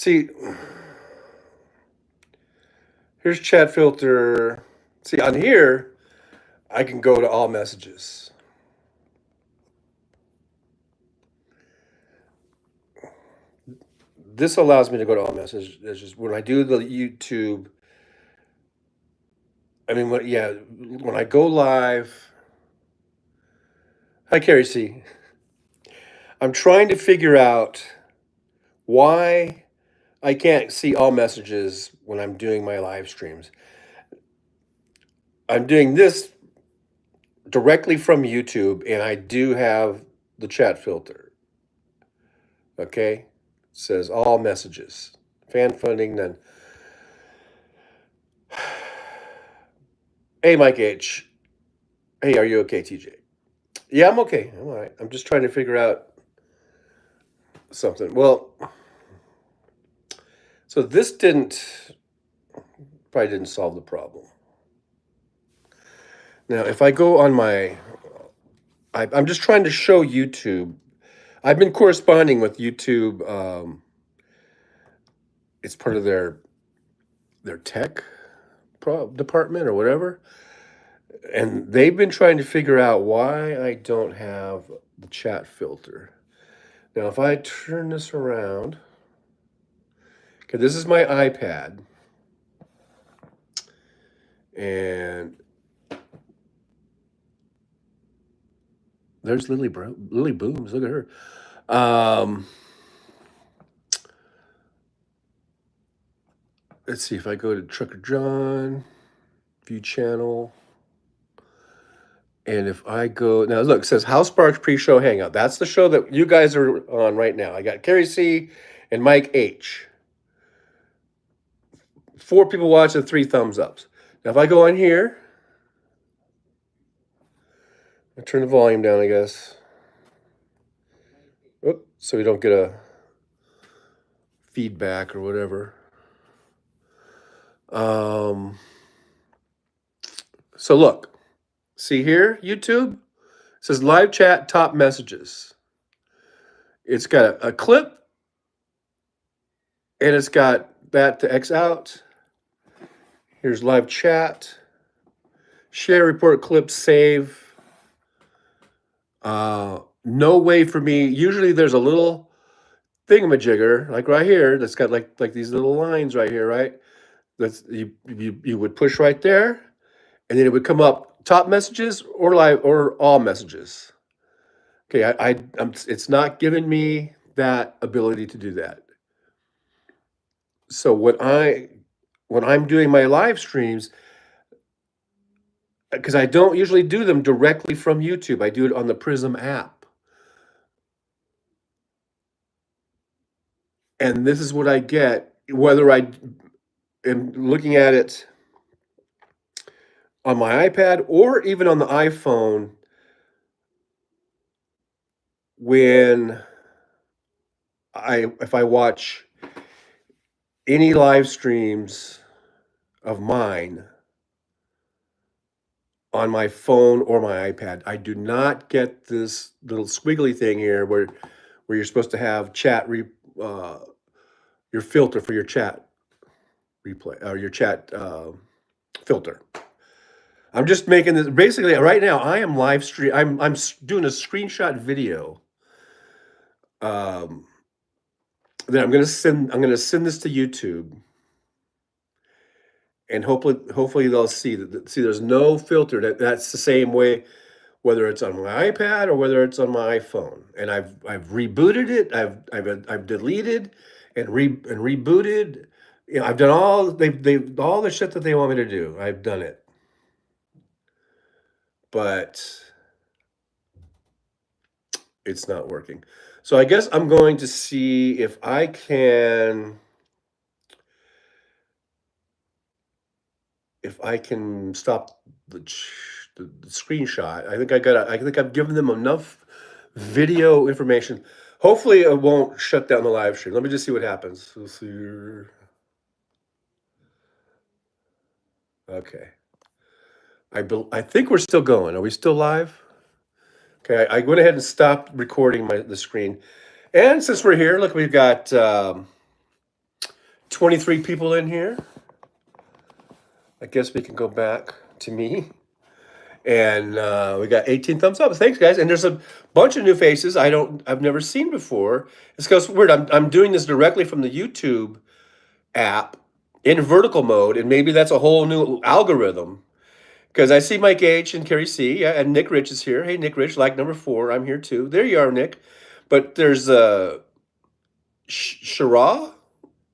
See, here's chat filter. See, on here, I can go to all messages. This allows me to go to all messages. When I do the YouTube, when I go live. Hi, Carrie C. I'm trying to figure out why I can't see all messages when I'm doing my live streams. I'm doing this directly from YouTube, and I do have the chat filter. Okay? It says all messages. Fan funding, none. Hey, Mike H. Hey, are you okay, TJ? Yeah, I'm okay. I'm all right. I'm just trying to figure out something. Well, so this probably didn't solve the problem. Now, if I go on I'm just trying to show YouTube. I've been corresponding with YouTube. It's part of their tech department or whatever. And they've been trying to figure out why I don't have the chat filter. Now, if I turn this around, okay, this is my iPad. And there's Lily Booms. Look at her. Let's see if I go to Trucker John, view channel. And if I go now, look, it says House Sparks Pre-Show Hangout. That's the show that you guys are on right now. I got Carrie C and Mike H. 4 people watching, 3 thumbs ups. Now, if I go on here, I turn the volume down, I guess. Oops, so we don't get a feedback or whatever. So look, see here, YouTube? It says live chat, top messages. It's got a clip, and it's got that to X out. Here's live chat, share, report, clip, save. No way for me. Usually there's a little thingamajigger, like right here, that's got like these little lines right here, right? That's you would push right there, and then it would come up top messages or live or all messages. Okay, it's not giving me that ability to do that. So when I'm doing my live streams, because I don't usually do them directly from YouTube, I do it on the Prism app. And this is what I get, whether I am looking at it on my iPad or even on the iPhone. If I watch any live streams of mine on my phone or my iPad, I do not get this little squiggly thing here where you're supposed to have your filter for your chat replay or your chat filter. I'm just making this basically right now. I am live stream. I'm doing a screenshot video. That I'm gonna send this to YouTube, and hopefully they'll see that. See, there's no filter. That's the same way, whether it's on my iPad or whether it's on my iPhone. And I've rebooted it. I've deleted and rebooted. You know, I've done all all the shit that they want me to do. I've done it, but it's not working. So I guess I'm going to see if I can stop the screenshot. I think I've given them enough video information. Hopefully it won't shut down the live stream. Let me just see what happens. We'll see. Okay. I think we're still going. Are we still live? Okay, I went ahead and stopped recording the screen. And since we're here, look, we've got 23 people in here. I guess we can go back to me. And we got 18 thumbs up. Thanks, guys. And there's a bunch of new faces I've never seen before. It's because weird. I'm doing this directly from the YouTube app in vertical mode, and maybe that's a whole new algorithm. Because I see Mike H and Carrie C, yeah, and Nick Rich is here. Hey, Nick Rich, like number 4. I'm here too. There you are, Nick. But there's Shara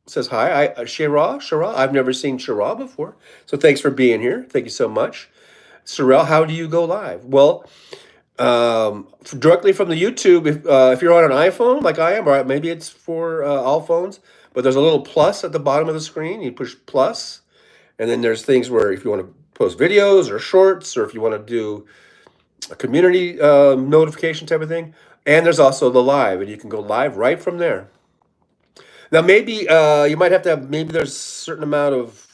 says hi. Shara. I've never seen Shara before. So thanks for being here. Thank you so much. Sorrel, how do you go live? Well, directly from the YouTube, if you're on an iPhone like I am, or maybe it's for all phones, but there's a little plus at the bottom of the screen. You push plus, and then there's things where if you want to post videos or shorts, or if you want to do a community notification type of thing, and there's also the live, and you can go live right from there. Now, maybe you might have to have, maybe there's a certain amount of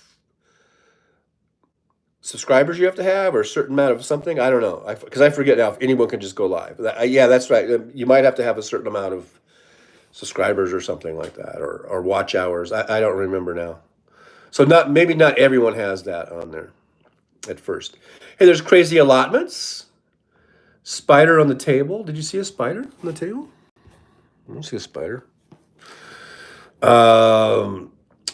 subscribers you have to have, or a certain amount of something. I don't know, because I forget now if anyone can just go live. Yeah, that's right. You might have to have a certain amount of subscribers or something like that, or watch hours. I don't remember now. So maybe not everyone has that on there at first. Hey, there's crazy allotments. Spider on the table. Did you see a spider on the table? I don't see a spider.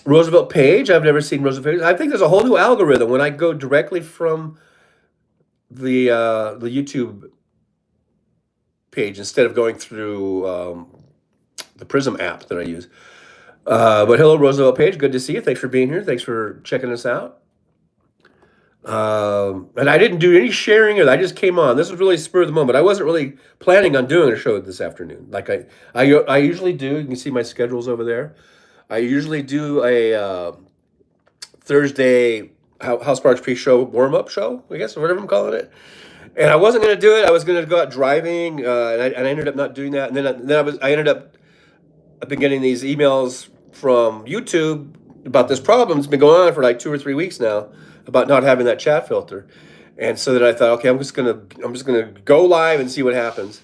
Roosevelt Page. I've never seen Roosevelt Page. I think there's a whole new algorithm when I go directly from the YouTube page instead of going through the Prism app that I use. But hello, Roosevelt Page. Good to see you. Thanks for being here. Thanks for checking us out. And I didn't do any sharing, or I just came on. This was really spur of the moment. I wasn't really planning on doing a show this afternoon. Like I usually do. You can see my schedules over there. I usually do a Thursday House Parks pre-show warm-up show, I guess, or whatever I'm calling it. And I wasn't going to do it. I was going to go out driving, and I ended up not doing that. And then I ended up. I've been getting these emails from YouTube about this problem. It's been going on for like 2 or 3 weeks now about not having that chat filter. And so then I thought, okay, I'm just gonna go live and see what happens.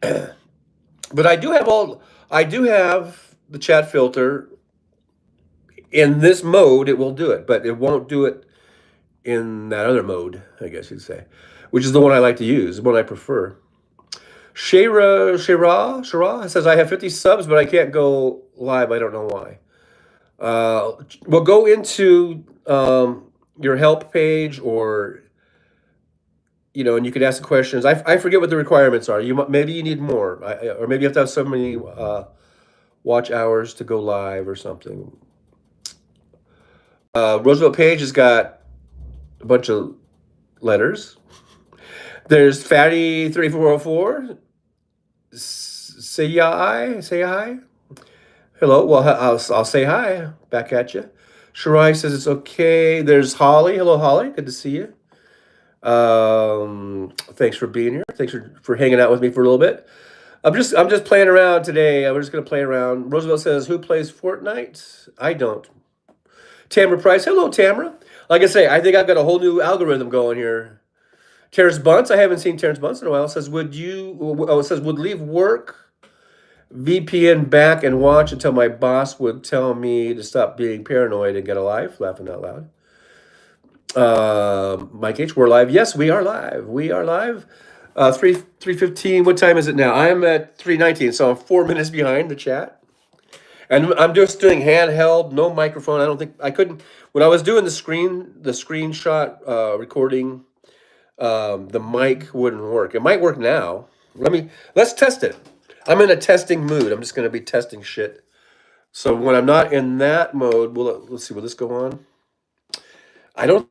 But I do have the chat filter in this mode. It will do it, but it won't do it in that other mode, I guess you'd say, which is the one I like to use, the one I prefer. Shara says, I have 50 subs, but I can't go live. I don't know why. We'll go into your help page, or and you can ask the questions. I forget what the requirements are. Maybe you need more, or maybe you have to have so many watch hours to go live or something. Roosevelt Page has got a bunch of letters. There's Fatty 3404. Say hi. Hello. Well, I'll say hi back at you. Shirai says it's okay. There's Holly. Hello, Holly. Good to see you. Thanks for being here. Thanks for hanging out with me for a little bit. I'm just playing around today. We're just gonna play around. Roosevelt says, "Who plays Fortnite?" I don't. Tamara Price. Hello, Tamara. Like I say, I think I've got a whole new algorithm going here. Terrence Bunce. I haven't seen Terrence Bunce in a while. Says, "Would you?" Oh, it says, "Would leave work, VPN back, and watch until my boss would tell me to stop being paranoid and get a life." Laughing out loud. Mike H, we're live. Yes, we are live. We are live. 3:15. What time is it now? I am at 3:19, so I'm 4 minutes behind the chat. And I'm just doing handheld, no microphone. I don't think I couldn't when I was doing the screenshot recording. The mic wouldn't work. It might work now. Let's test it. I'm in a testing mood. I'm just going to be testing shit. So when I'm not in that mode, let's see. Will this go on? I don't.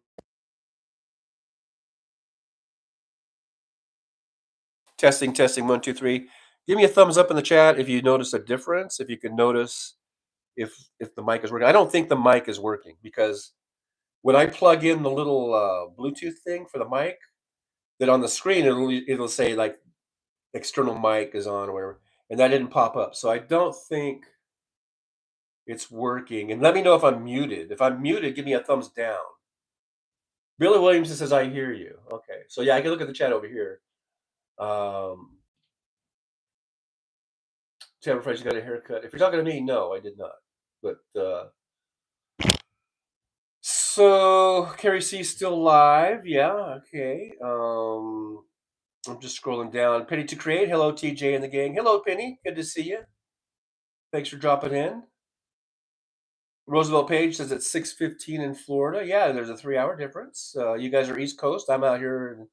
Testing. 1, 2, 3. Give me a thumbs up in the chat if you notice a difference. If you can notice if the mic is working. I don't think the mic is working, because when I plug in the little Bluetooth thing for the mic, then on the screen it'll say like external mic is on or whatever, and that didn't pop up. So I don't think it's working. And let me know if I'm muted. If I'm muted, give me a thumbs down. Billy Williamson says, I hear you. Okay. So yeah, I can look at the chat over here. Tamara Price got a haircut. If you're talking to me, no, I did not. But So Carrie C's still live. Yeah, okay. I'm just scrolling down. Penny to create. Hello, TJ and the gang. Hello, Penny. Good to see you. Thanks for dropping in. Roosevelt Page says it's 6:15 in Florida. Yeah, there's a 3-hour difference. You guys are East Coast. I'm out here,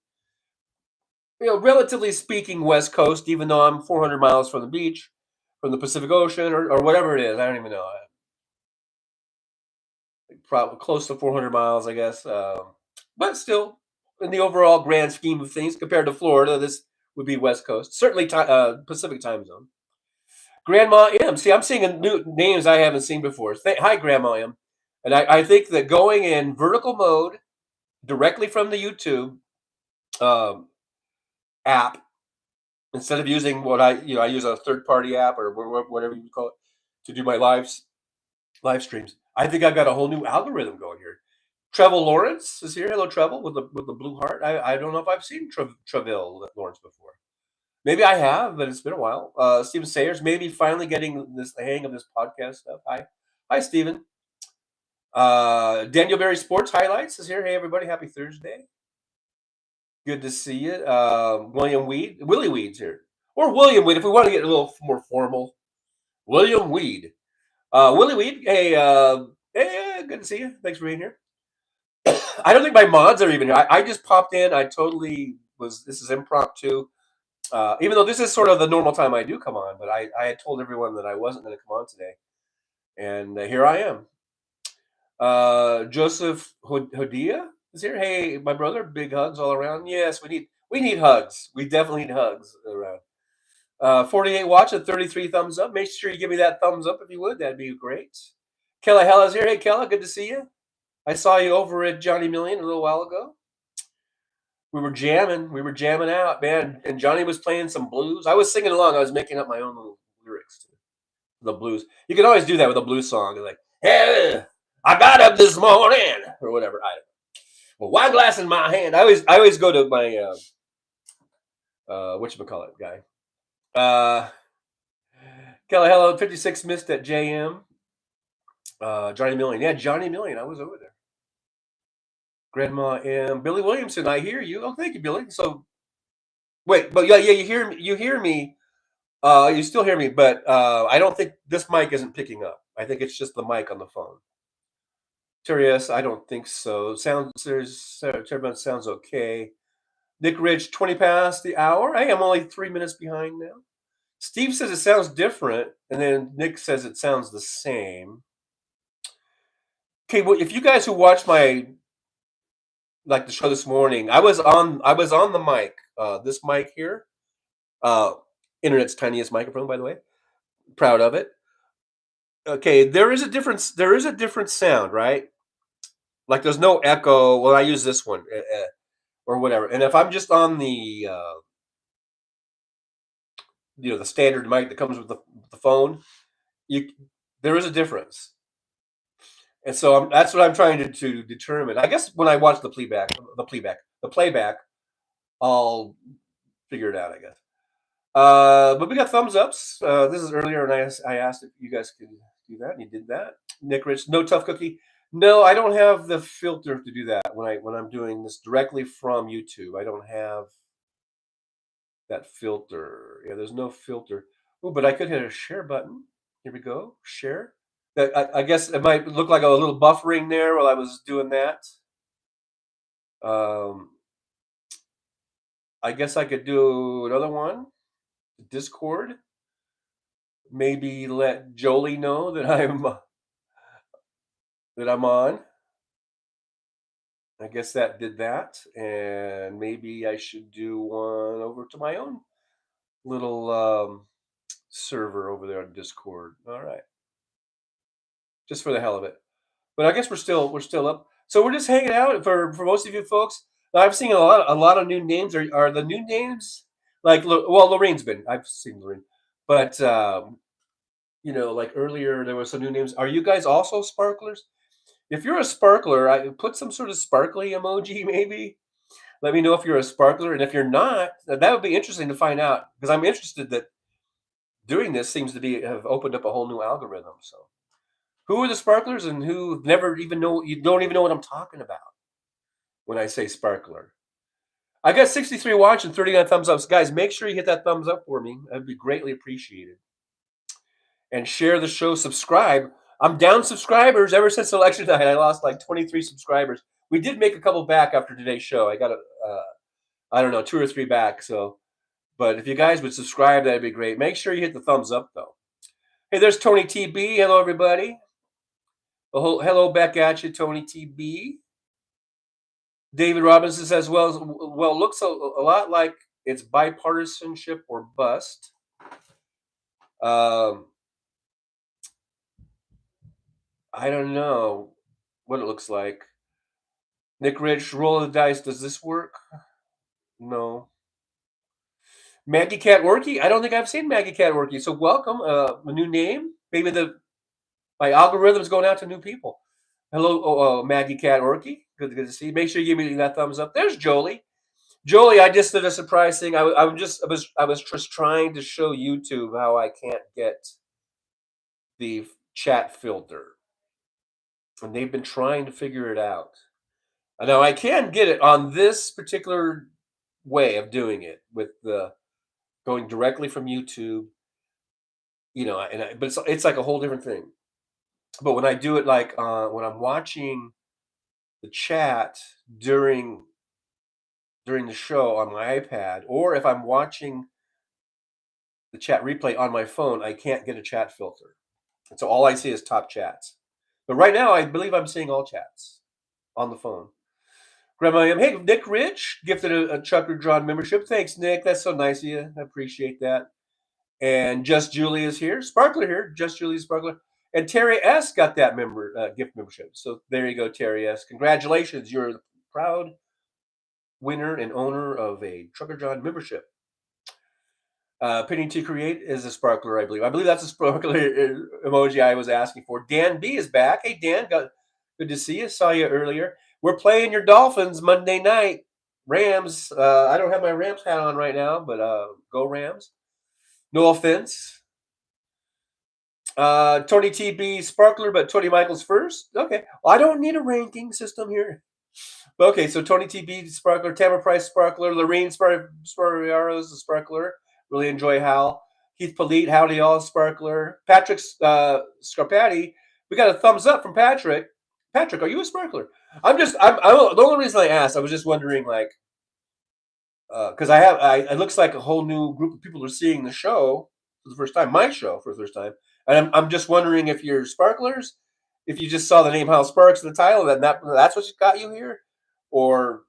relatively speaking, West Coast. Even though I'm 400 miles from the beach, from the Pacific Ocean, or whatever it is. I don't even know. Probably close to 400 miles, I guess. But still, in the overall grand scheme of things, compared to Florida, this would be West Coast. Certainly, Pacific time zone. Grandma M. See, I'm seeing new names I haven't seen before. Hi, Grandma M. And I think that going in vertical mode directly from the YouTube um, app instead of using what I use a third party app or whatever you call it to do my live streams. I think I've got a whole new algorithm going here. Trevor Lawrence is here. Hello, Trevor, with the blue heart. I don't know if I've seen Trevor Lawrence before. Maybe I have, but it's been a while. Steven Sayers, maybe finally getting the hang of this podcast stuff. Hi, Steven. Daniel Berry Sports Highlights is here. Hey, everybody, happy Thursday. Good to see you. Willie Weed's here, or William Weed if we want to get a little more formal. William Weed. Willie Weed. Hey, good to see you. Thanks for being here. I don't think my mods are even here. I just popped in. I totally was. This is impromptu. Even though this is sort of the normal time I do come on, but I had told everyone that I wasn't going to come on today, and here I am. Joseph Hodia is here. Hey, my brother. Big hugs all around. Yes, we need hugs. We definitely need hugs around. 48 watch and 33 thumbs up. Make sure you give me that thumbs up if you would. That'd be great. Kella Hella's here. Hey, Kella, good to see you. I saw you over at Johnny Million a little while ago. We were jamming out, man. And Johnny was playing some blues. I was singing along. I was making up my own little lyrics to the blues. You can always do that with a blues song. Like, hey, I got up this morning, or whatever. I don't know. Well, wine glass in my hand. I always go to my whatchamacallit guy. Kelly, hello, 56 missed at JM. Johnny Million. Yeah, Johnny Million. I was over there. Grandma M. Billy Williamson, I hear you. Oh, thank you, Billy. So wait, but yeah, you hear me. You still hear me, but I don't think this mic isn't picking up. I think it's just the mic on the phone. Terry S, I don't think so. Turbine sounds okay. Nick Ridge, 20 past the hour. Hey, I'm only 3 minutes behind now. Steve says it sounds different, and then Nick says it sounds the same. Okay, well, if you guys who watched the show this morning, I was on the mic. This mic here. Internet's tiniest microphone, by the way. Proud of it. Okay, there is a difference. There is a different sound, right? Like there's no echo. Well, I use this one or whatever. And if I'm just on the the standard mic that comes with the phone, there is a difference. And so that's what I'm trying to determine. I guess when I watch the playback, I'll figure it out, I guess. But we got thumbs ups. This is earlier, and I asked if you guys could do that, and you did that. Nick Rich, no tough cookie. No, I don't have the filter to do that when I'm doing this directly from YouTube. I don't have that filter. Yeah, there's no filter. Oh, but I could hit a share button. Here we go. Share. I guess it might look like a little buffering there while I was doing that. I guess I could do another one. Discord. Maybe let Jolie know that I'm on. I guess that did that, and maybe I should do one over to my own little server over there on Discord. All right, just for the hell of it. But I guess we're still up. So we're just hanging out for most of you folks. I've seen a lot of new names. Are the new names like Lorraine's been? I've seen Lorraine, but like earlier there was some new names. Are you guys also sparklers? If you're a sparkler, I put some sort of sparkly emoji maybe. Let me know if you're a sparkler, and if you're not, that would be interesting to find out because I'm interested that doing this seems to have opened up a whole new algorithm. So Who are the sparklers and who never even know? You don't even know what I'm talking about when I say sparkler. I got 63 watching, 39 thumbs up. So guys, make sure you hit that thumbs up for me. That'd be greatly appreciated. And share the show. Subscribe. I'm down subscribers ever since election night. I lost like 23 subscribers. We did make a couple back after today's show. I got I don't know, 2 or 3 back. So, but if you guys would subscribe, that'd be great. Make sure you hit the thumbs up though. Hey, there's Tony TB. Hello, everybody. Hello back at you, Tony TB. David Robinson says, well, looks a lot like it's bipartisanship or bust. I don't know what it looks like. Nick Rich, roll of the dice. Does this work? No. Maggie Cat Worky? I don't think I've seen Maggie Cat Worky. So welcome. A new name. Maybe my algorithm's going out to new people. Hello, Maggie Cat Orky. Good to see you. Make sure you give me that thumbs up. There's Jolie. Jolie, I just did a surprise thing. I was just trying to show YouTube how I can't get the chat filter, and they've been trying to figure it out. Now I can get it on this particular way of doing it with the going directly from YouTube. But it's like a whole different thing. But when I do it like when I'm watching the chat during the show on my iPad, or if I'm watching the chat replay on my phone, I can't get a chat filter. And so all I see is top chats. But right now, I believe I'm seeing all chats on the phone. Grandma M. Hey, Nick Rich gifted a Chucker Drawn membership. Thanks, Nick. That's so nice of you. I appreciate that. And Just Julie is here. Sparkler here. Just Julie Sparkler. And Terry S. got that gift membership. So there you go, Terry S. Congratulations. You're the proud winner and owner of a Trucker John membership. Pinning to Create is a sparkler, I believe. I believe that's a sparkler emoji I was asking for. Dan B is back. Hey, Dan, good to see you. Saw you earlier. We're playing your Dolphins Monday night. Rams. I don't have my Rams hat on right now, but go Rams. No offense. Tony TB sparkler, but Tony Michaels first. Okay. Well, I don't need a ranking system here. Okay, so Tony TB sparkler, Tamara Price sparkler, Lorene Spariaros the sparkler. Really enjoy Hal. Keith Polite, howdy all sparkler. Patrick Scarpati, we got a thumbs up from Patrick. Patrick, are you a sparkler? I'm the only reason I asked, I was just wondering, like, because it looks like a whole new group of people are seeing the show for the first time, my show for the first time, and I'm just wondering if you're sparklers, if you just saw the name Hal Sparks in the title, and that's what got you here, or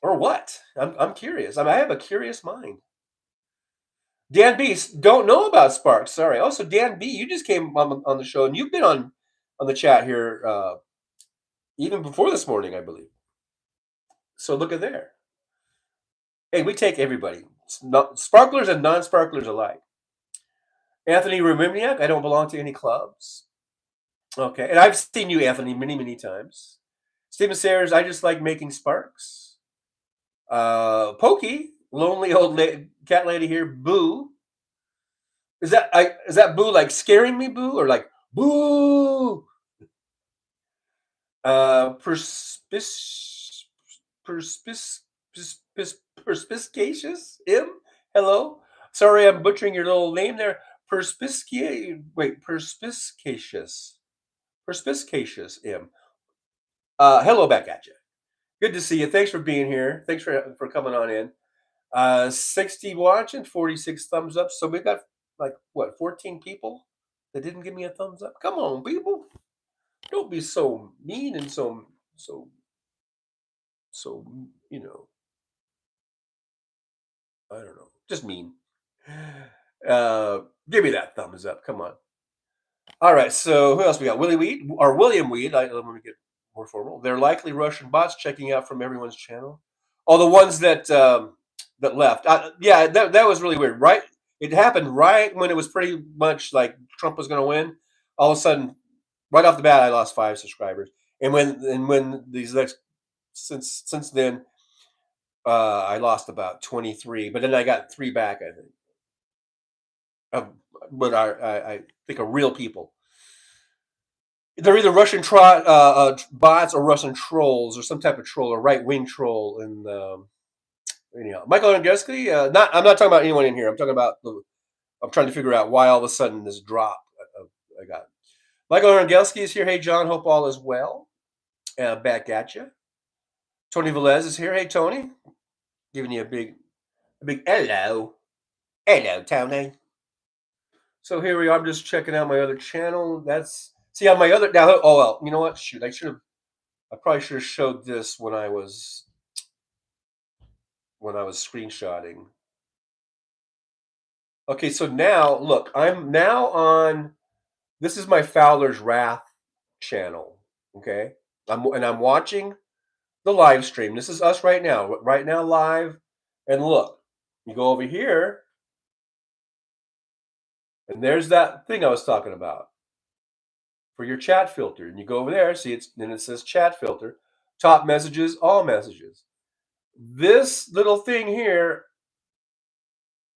what? I'm curious. I have a curious mind. Dan B, don't know about Sparks. Sorry. Also, Dan B, you just came on the show, and you've been on the chat here even before this morning, I believe. So look at there. Hey, we take everybody, sparklers and non-sparklers alike. Anthony Remimniak, I don't belong to any clubs. Okay, and I've seen you, Anthony, many, many times. Stephen Sayers, I just like making sparks. Pokey, lonely old cat lady here. Boo. Is that boo like scaring me, boo, or like boo? Perspicacious M. Hello. Sorry, I'm butchering your little name there. Perspicacious M. Hello back at you. Good to see you. Thanks for being here. Thanks for coming on in. 60 watching, 46 thumbs up. So we got like what, 14 people that didn't give me a thumbs up. Come on, people. Don't be so mean and so I don't know. Just mean. Give me that thumbs up. Come on. All right. So who else we got? William Weed. Let me get more formal. They're likely Russian bots checking out from everyone's channel. All the ones that left. Yeah, that was really weird. Right. It happened right when it was pretty much like Trump was going to win. All of a sudden, right off the bat, I lost 5 subscribers. And when these next since then, I lost about 23. But then I got 3 back, I think. But I think are real people. They're either Russian bots or Russian trolls or some type of troll or right wing troll. And anyhow, Michael Angeski, not I'm not talking about anyone in here. I'm talking about I'm trying to figure out why all of a sudden this drop I got. Michael Angelski is here. Hey, John. Hope all is well. Back at you. Tony Velez is here. Hey, Tony. Giving you a big hello. Hello, Tony. So here we are. I'm just checking out my other channel. See on my other now. Oh well, you know what? Shoot, I probably should have showed this when I was screenshotting. Okay, so now look, I'm now on. This is my Fowler's Wrath channel. Okay, I'm watching the live stream. This is us right now live. And look, you go over here, and there's that thing I was talking about for your chat filter. And you go over there, see then it says chat filter, top messages, all messages. This little thing here,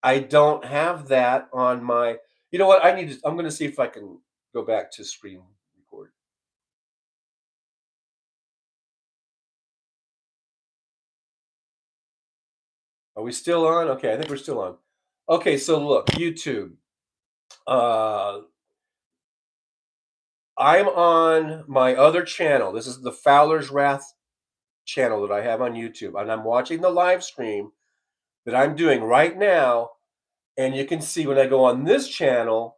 I don't have that on my. You know what? I'm going to see if I can go back to screen record. Are we still on? Okay, I think we're still on. Okay, so look, YouTube. I'm on my other channel. This is the Fowler's Wrath channel that I have on YouTube, and I'm watching the live stream that I'm doing right now. And you can see when I go on this channel,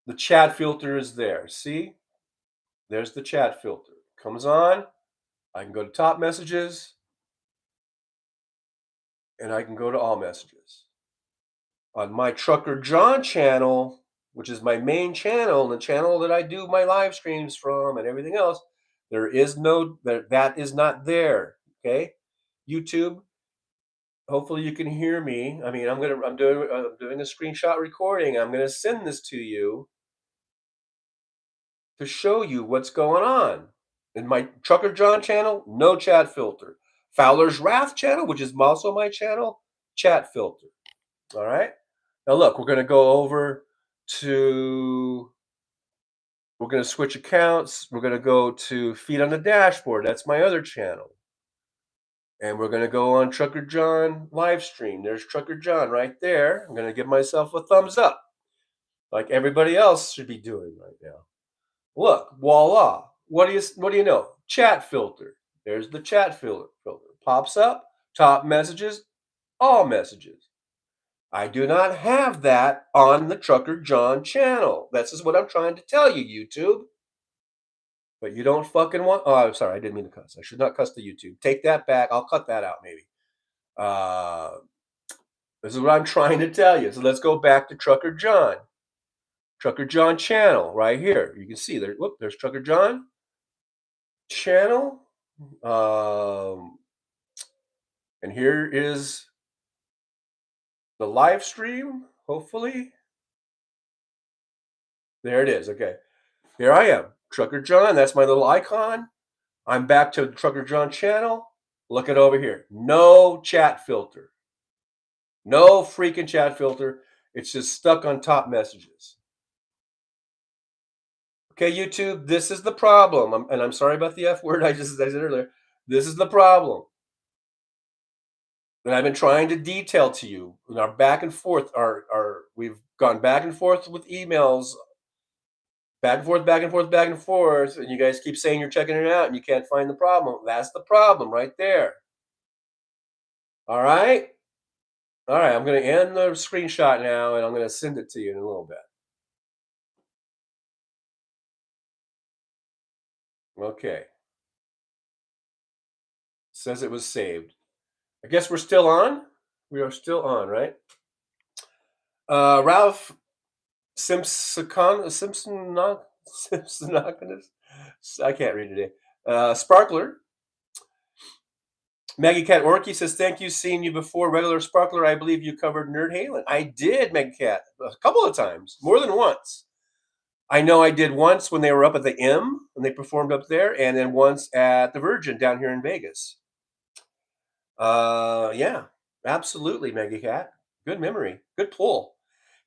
the chat filter is there. See? There's the chat filter. Comes on. I can go to top messages, and I can go to all messages. On my Trucker John channel, which is my main channel, and the channel that I do my live streams from and everything else, that is not there. Okay? YouTube, hopefully you can hear me. I mean, I'm doing a screenshot recording. I'm gonna send this to you to show you what's going on. In my Trucker John channel, no chat filter. Fowler's Wrath channel, which is also my channel, chat filter. All right. Now look, we're gonna go over to. We're gonna switch accounts. We're gonna go to Feed on the Dashboard. That's my other channel. And we're going to go on Trucker John live stream. There's Trucker John right there. I'm going to give myself a thumbs up like everybody else should be doing right now. Look, voila. What do you know? Chat filter. There's the chat filter. Pops up, top messages, all messages. I do not have that on the Trucker John channel. This is what I'm trying to tell you, YouTube. But you don't fucking want. Oh, I'm sorry. I didn't mean to cuss. I should not cuss the YouTube. Take that back. I'll cut that out maybe. This is what I'm trying to tell you. So let's go back to Trucker John. Trucker John channel right here. You can see there. Look, there's Trucker John channel. And here is the live stream. Hopefully, there it is. Okay, here I am, Trucker John. That's my little icon. I'm back to the Trucker John channel. Look at over here. No chat filter. No freaking chat filter. It's just stuck on top messages. Okay, YouTube, this is the problem. And I'm sorry about the F word I said earlier. This is the problem that I've been trying to detail to you. In our back and forth, we've gone back and forth with emails, back and forth, back and forth, back and forth, and you guys keep saying you're checking it out and you can't find the problem. That's the problem right there. All right? All right, I'm going to end the screenshot now, and I'm going to send it to you in a little bit. Okay. Says it was saved. I guess we're still on. We are still on, right? Ralph Simpson, I can't read today. Sparkler. Maggie Cat Orky says, thank you, seen you before. Regular Sparkler, I believe you covered Nerd Halen. I did, Maggie Cat, a couple of times, more than once. I know I did once when they were up at the M, when they performed up there, and then once at the Virgin down here in Vegas. Yeah, absolutely, Maggie Cat. Good memory. Good pull.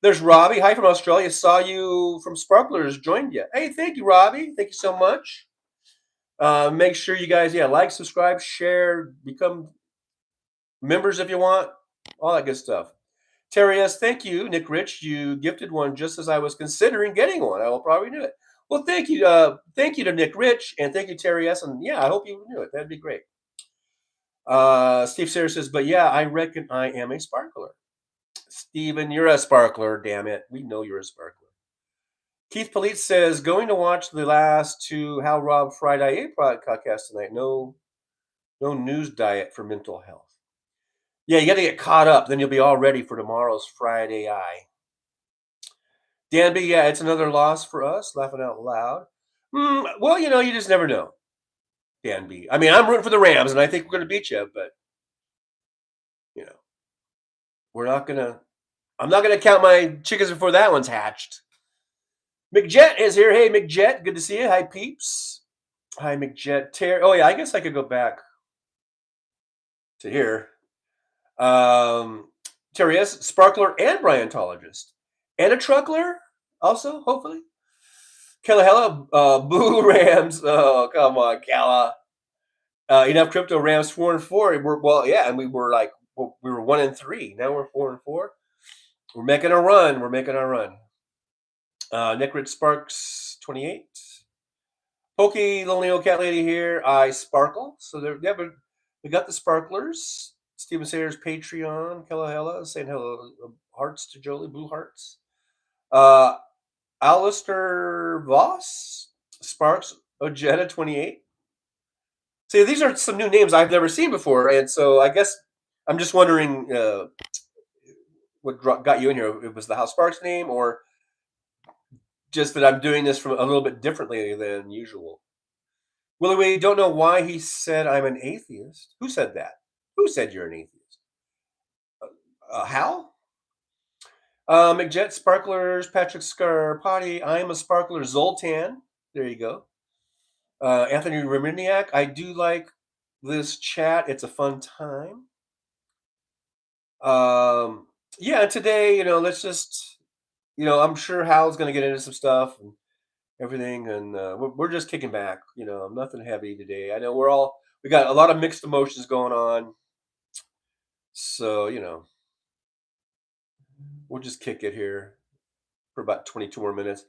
There's Robbie. Hi from Australia. Saw you from Sparklers. Joined you. Hey, thank you, Robbie. Thank you so much. Make sure you guys, like, subscribe, share, become members if you want, all that good stuff. Terry S, thank you. Nick Rich, you gifted one just as I was considering getting one. I will probably do it. Well, thank you. Thank you to Nick Rich, and thank you, Terry S. And yeah, I hope you do it. That'd be great. Steve Sayre says, but yeah, I reckon I am a sparkler. Steven, you're a sparkler, damn it. We know you're a sparkler. Keith Polite says, going to watch the last two How Rob Friday podcast tonight. No news diet for mental health. Yeah, you got to get caught up. Then you'll be all ready for tomorrow's Friday Eye. Danby, yeah, it's another loss for us. Laughing out loud. Well, you just never know. Danby. I mean, I'm rooting for the Rams, and I think we're going to beat you, but we're not going to. I'm not going to count my chickens before that one's hatched. McJet is here. Hey, McJet, good to see you. Hi, peeps. Hi, McJet. Oh yeah, I guess I could go back to here. Terry S, sparkler and Bryantologist. And a truckler, also, hopefully. Kellahella, boo Rams. Oh, come on, Kella. Enough crypto Rams 4-4. And we were 1-3. Now we're 4-4. We're making a run. Nick Rich Sparks 28. Pokey, lonely old cat lady here. I sparkle. So we got the sparklers. Stephen Sayers Patreon. Kellahella saying hello. Hearts to Jolie. Blue hearts. Alistair Voss. Sparks Ojeda 28. See, these are some new names I've never seen before, and so I guess I'm just wondering what got you in here. It was the House Sparks name, or just that I'm doing this from a little bit differently than usual. Willie, we don't know why he said I'm an atheist. Who said that? Who said you're an atheist? Hal? McJet Sparklers, Patrick Scarpati, I'm a sparkler, Zoltan. There you go. Anthony Reminiak, I do like this chat. It's a fun time. Yeah, today, let's just, I'm sure Hal's going to get into some stuff and everything, and we're just kicking back. Nothing heavy today. I know we got a lot of mixed emotions going on, so we'll just kick it here for about 22 more minutes.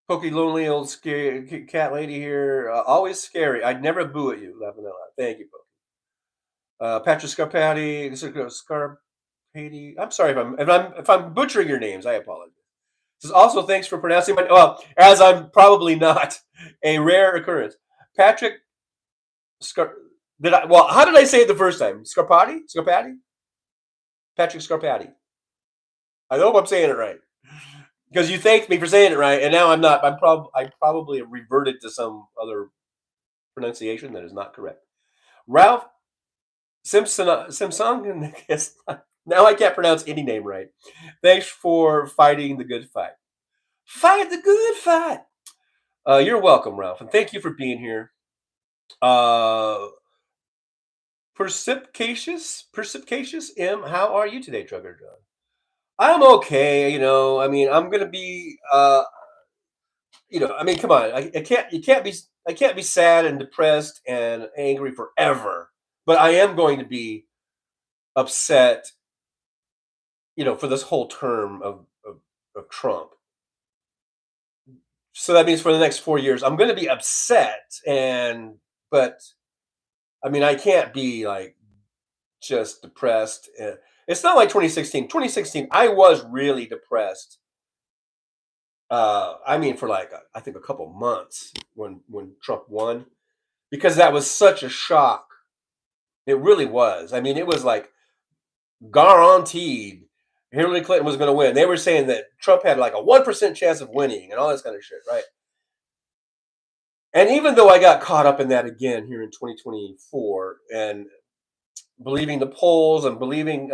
Pokey, lonely old scary cat lady here, always scary. I'd never boo at you. Laughing out loud. Thank you, Pokey. Patrick Scarpati, Scarpati. I'm sorry if I'm butchering your names. I apologize. Says also thanks for pronouncing my as I'm probably not a rare occurrence. Patrick how did I say it the first time? Scarpati? Patrick Scarpati. I hope I'm saying it right. Because you thanked me for saying it right, and now I'm not. I probably reverted to some other pronunciation that is not correct. Ralph Simpson. Now I can't pronounce any name right. Thanks for fighting the good fight. Fight the good fight. You're welcome, Ralph, and thank you for being here. Perspicacious M, how are you today, Trucker John? I'm okay. I'm gonna be. Come on. I can't be sad and depressed and angry forever. But I am going to be upset. For this whole term of Trump. So that means for the next 4 years, I'm going to be upset, but I can't be just depressed. It's not like 2016. 2016, I was really depressed. For I think a couple months when Trump won, because that was such a shock. It really was. It was guaranteed Hillary Clinton was going to win. They were saying that Trump had a 1% chance of winning and all this kind of shit, right? And even though I got caught up in that again here in 2024 and believing the polls and believing,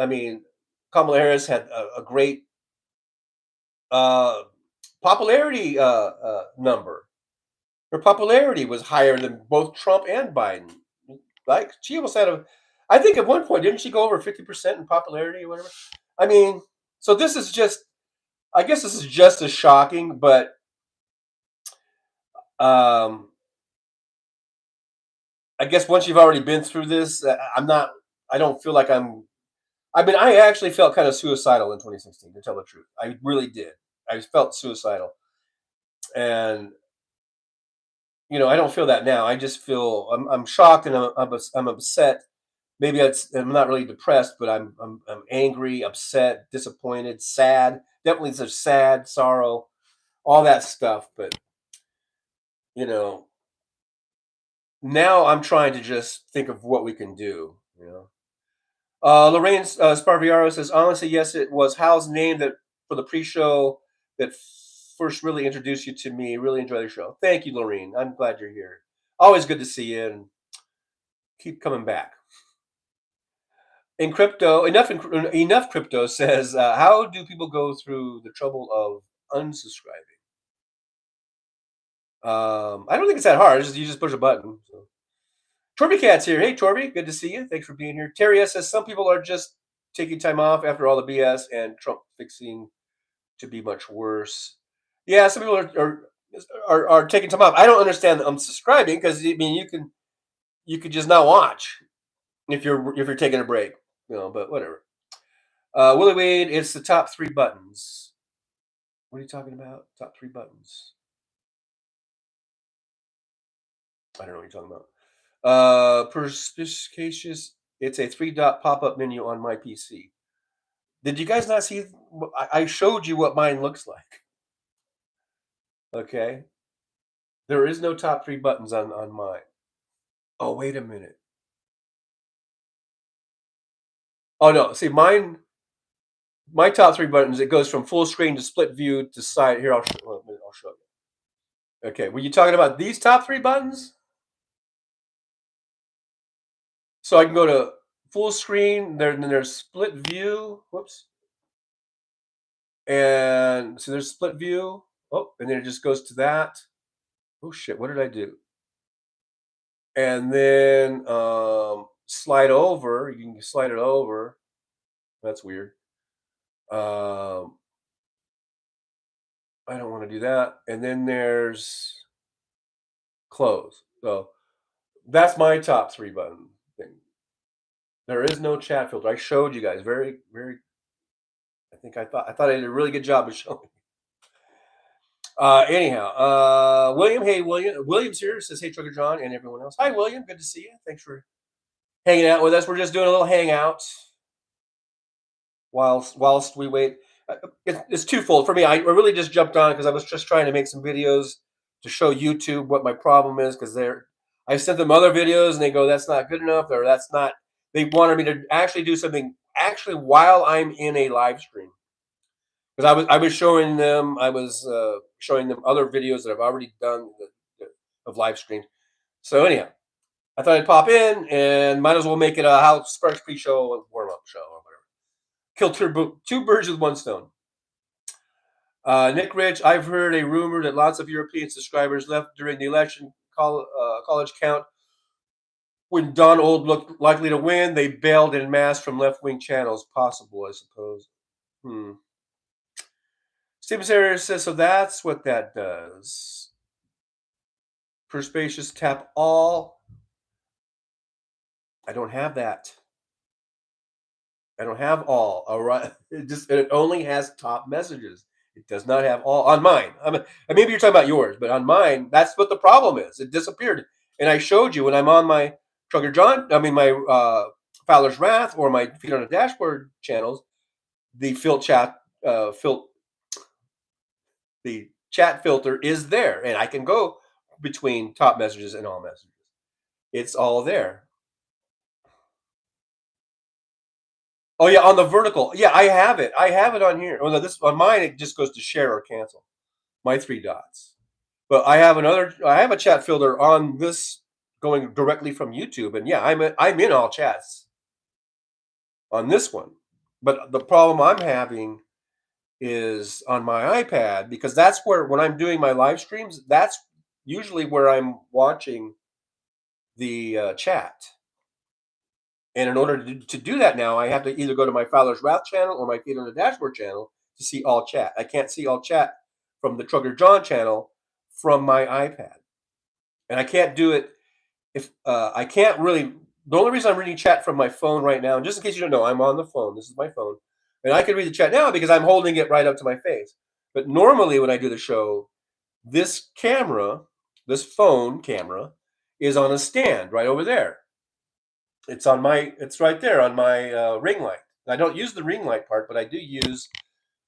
Kamala Harris had a great popularity number. Her popularity was higher than both Trump and Biden. She almost had I think at one point didn't she go over 50% in popularity or whatever? I mean, so this is just. I guess this is just as shocking, but um, I guess once you've already been through this, I'm not. I don't feel like I'm. I mean, I actually felt kind of suicidal in 2016, to tell the truth. I really did. I felt suicidal, and I don't feel that now. I just feel I'm shocked and I'm upset. Maybe I'm not really depressed, but I'm angry, upset, disappointed, sad. Definitely such sad, sorrow, all that stuff. But you know, now I'm trying to just think of what we can do. Lorraine Sparviaro says, honestly, yes, it was Hal's name that for the pre-show that first really introduced you to me. Really enjoy the show. Thank you, Lorraine. I'm glad you're here. Always good to see you, and keep coming back. In crypto, enough crypto says, how do people go through the trouble of unsubscribing? I don't think it's that hard. You just push a button. So. Torby Cat's here. Hey, Torby, good to see you. Thanks for being here. Terry S says some people are just taking time off after all the BS and Trump fixing to be much worse. Yeah, some people are taking time off. I don't understand unsubscribing because I mean you could just not watch if you're taking a break, But whatever. Willie Wade, it's the top three buttons. What are you talking about? Top three buttons. I don't know what you're talking about. Perspicacious. It's a three-dot pop-up menu on my PC. Did you guys not see? I showed you what mine looks like. Okay. There is no top three buttons on mine. Oh, wait a minute. Oh no. See, my top three buttons. It goes from full screen to split view to side. Here, I'll show you. Okay. Were you talking about these top three buttons? So I can go to full screen. Then there's split view. Whoops. And so there's split view. Oh, and then it just goes to that. Oh shit! What did I do? And then slide over. You can slide it over. That's weird. I don't want to do that. And then there's close. So that's my top three button thing. There is no chat filter. I showed you guys very, very. I thought I did a really good job of showing. Anyhow, William. Hey, William. William's here. Says, hey, Trucker John, and everyone else. Hi, William. Good to see you. Thanks for hanging out with us. We're just doing a little hangout whilst we wait. It's twofold for me. I really just jumped on because I was just trying to make some videos to show YouTube what my problem is because I sent them other videos and they go, that's not good enough, or that's not. They wanted me to actually do something actually while I'm in a live stream because I was showing them showing them other videos that I've already done of live streams. So anyhow, I thought I'd pop in and might as well make it a How Sparks pre-show warm up show or whatever. Kill two birds with one stone. Nick Rich, I've heard a rumor that lots of European subscribers left during the election college count. When Don Old looked likely to win, they bailed en masse from left-wing channels. Possible, I suppose. Steven Sayers says, so that's what that does. Perspacious tap all. I don't have that. I don't have all. All right. It only has top messages. It does not have all on mine. Maybe you're talking about yours, but on mine, that's what the problem is. It disappeared. And I showed you when I'm on my Trucker John, my Fowler's Wrath or my Feet on a Dashboard channels, the the chat filter is there, and I can go between top messages and all messages. It's all there. Oh yeah, on the vertical. Yeah, I have it. I have it on here. Oh no, this on mine it just goes to share or cancel. My three dots. But I have a chat filter on this going directly from YouTube, and yeah, I'm in all chats on this one. But the problem I'm having is on my iPad because that's where when I'm doing my live streams, that's usually where I'm watching the chat. And in order to do that now, I have to either go to my Fowler's Wrath channel or my Feed on the Dashboard channel to see all chat. I can't see all chat from the Trucker John channel from my iPad. And I can't do it if I can't really. The only reason I'm reading chat from my phone right now, and just in case you don't know, I'm on the phone. This is my phone. And I can read the chat now because I'm holding it right up to my face. But normally when I do the show, this camera, this phone camera, is on a stand right over there. It's right there on my ring light. I don't use the ring light part, but I do use